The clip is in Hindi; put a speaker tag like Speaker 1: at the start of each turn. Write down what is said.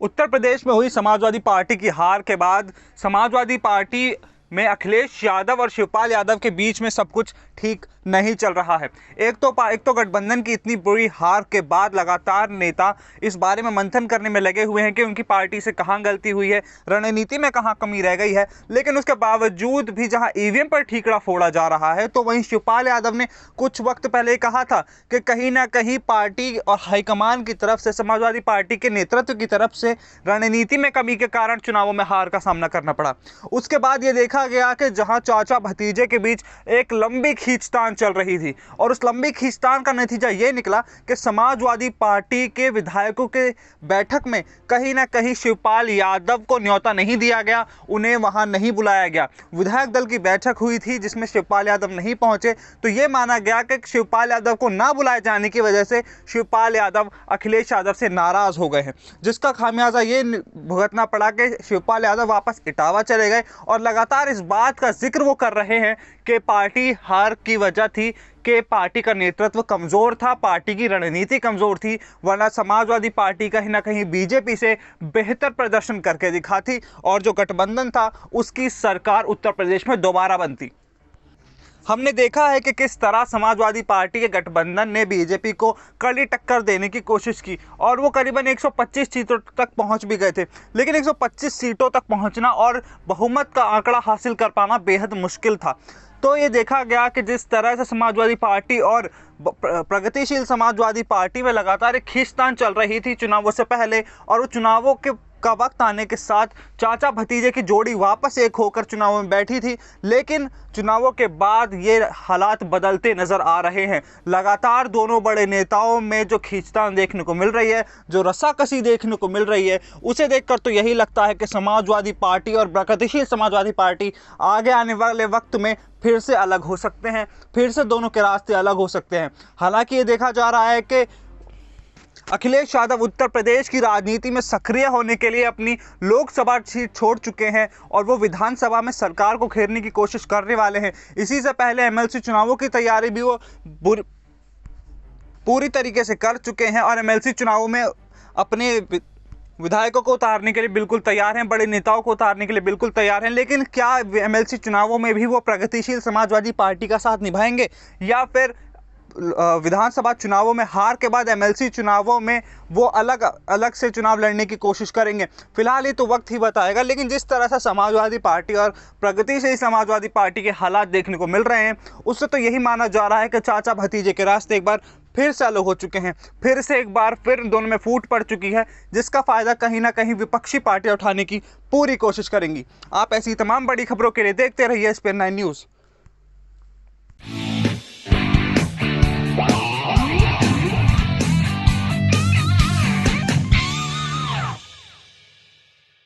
Speaker 1: उत्तर प्रदेश में हुई समाजवादी पार्टी की हार के बाद समाजवादी पार्टी में अखिलेश यादव और शिवपाल यादव के बीच में सब कुछ ठीक नहीं चल रहा है। एक तो गठबंधन की इतनी बुरी हार के बाद लगातार नेता इस बारे में मंथन करने में लगे हुए हैं कि उनकी पार्टी से कहां गलती हुई है, रणनीति में कहां कमी रह गई है। लेकिन उसके बावजूद भी जहां ईवीएम पर ठीकरा फोड़ा जा रहा है, तो वहीं शिवपाल यादव ने कुछ वक्त पहले कहा था कि कहीं ना कहीं पार्टी और हाईकमान की तरफ से, समाजवादी पार्टी के नेतृत्व की तरफ से रणनीति में कमी के कारण चुनावों में हार का सामना करना पड़ा। उसके बाद ये देखा गया कि जहां चाचा भतीजे के बीच एक लंबी खींचतान चल रही थी और उस लंबी खींचतान का नतीजा ये निकला कि समाजवादी पार्टी के विधायकों के बैठक में कहीं ना कहीं शिवपाल यादव को न्योता नहीं दिया गया, उन्हें वहां नहीं बुलाया गया। विधायक दल की बैठक हुई थी जिसमें शिवपाल यादव नहीं पहुंचे, तो ये माना गया कि शिवपाल यादव को ना बुलाए जाने की वजह से शिवपाल यादव अखिलेश यादव से नाराज हो गए हैं, जिसका खामियाजा ये भुगतना पड़ा कि शिवपाल यादव वापस इटावा चले गए और लगातार इस बात का जिक्र वो कर रहे हैं कि पार्टी हार की वजह थी कि पार्टी का नेतृत्व कमज़ोर था, पार्टी की रणनीति कमज़ोर थी, वरना समाजवादी पार्टी कहीं ना कहीं बीजेपी से बेहतर प्रदर्शन करके दिखाती और जो गठबंधन था उसकी सरकार उत्तर प्रदेश में दोबारा बनती। हमने देखा है कि किस तरह समाजवादी पार्टी के गठबंधन ने बीजेपी को कड़ी टक्कर देने की कोशिश की और वो करीबन 125 सीटों तक पहुंच भी गए थे। लेकिन 125 सीटों तक पहुंचना और बहुमत का आंकड़ा हासिल कर पाना बेहद मुश्किल था। तो ये देखा गया कि जिस तरह से समाजवादी पार्टी और प्रगतिशील समाजवादी पार्टी में लगातार एक खींचतान चल रही थी चुनावों से पहले, और वो चुनावों का वक्त आने के साथ चाचा भतीजे की जोड़ी वापस एक होकर चुनावों में बैठी थी। लेकिन चुनावों के बाद ये हालात बदलते नजर आ रहे हैं। लगातार दोनों बड़े नेताओं में जो खींचतान देखने को मिल रही है, जो रस्साकसी देखने को मिल रही है, उसे देखकर तो यही लगता है कि समाजवादी पार्टी और प्रगतिशील समाजवादी पार्टी आगे आने वाले वक्त में फिर से अलग हो सकते हैं, फिर से दोनों के रास्ते अलग हो सकते हैं। हालांकि ये देखा जा रहा है कि अखिलेश यादव उत्तर प्रदेश की राजनीति में सक्रिय होने के लिए अपनी लोकसभा सीट छोड़ चुके हैं और वो विधानसभा में सरकार को घेरने की कोशिश करने वाले हैं। इसी से पहले एमएलसी चुनावों की तैयारी भी वो पूरी तरीके से कर चुके हैं और एमएलसी चुनावों में अपने विधायकों को उतारने के लिए बिल्कुल तैयार हैं, बड़े नेताओं को उतारने के लिए बिल्कुल तैयार हैं। लेकिन क्या एमएलसी चुनावों में भी वो प्रगतिशील समाजवादी पार्टी का साथ निभाएंगे या फिर विधानसभा चुनावों में हार के बाद एमएलसी चुनावों में वो अलग अलग से चुनाव लड़ने की कोशिश करेंगे? फिलहाल ये तो वक्त ही बताएगा। लेकिन जिस तरह से समाजवादी पार्टी और प्रगतिशील समाजवादी पार्टी के हालात देखने को मिल रहे हैं, उससे तो यही माना जा रहा है कि चाचा भतीजे के रास्ते एक बार फिर से अलग हो चुके हैं, फिर से एक बार फिर दोनों में फूट पड़ चुकी है, जिसका फायदा कहीं ना कहीं विपक्षी पार्टियां उठाने की पूरी कोशिश करेंगी। आप ऐसी तमाम बड़ी खबरों के लिए देखते रहिए SPN9 न्यूज़।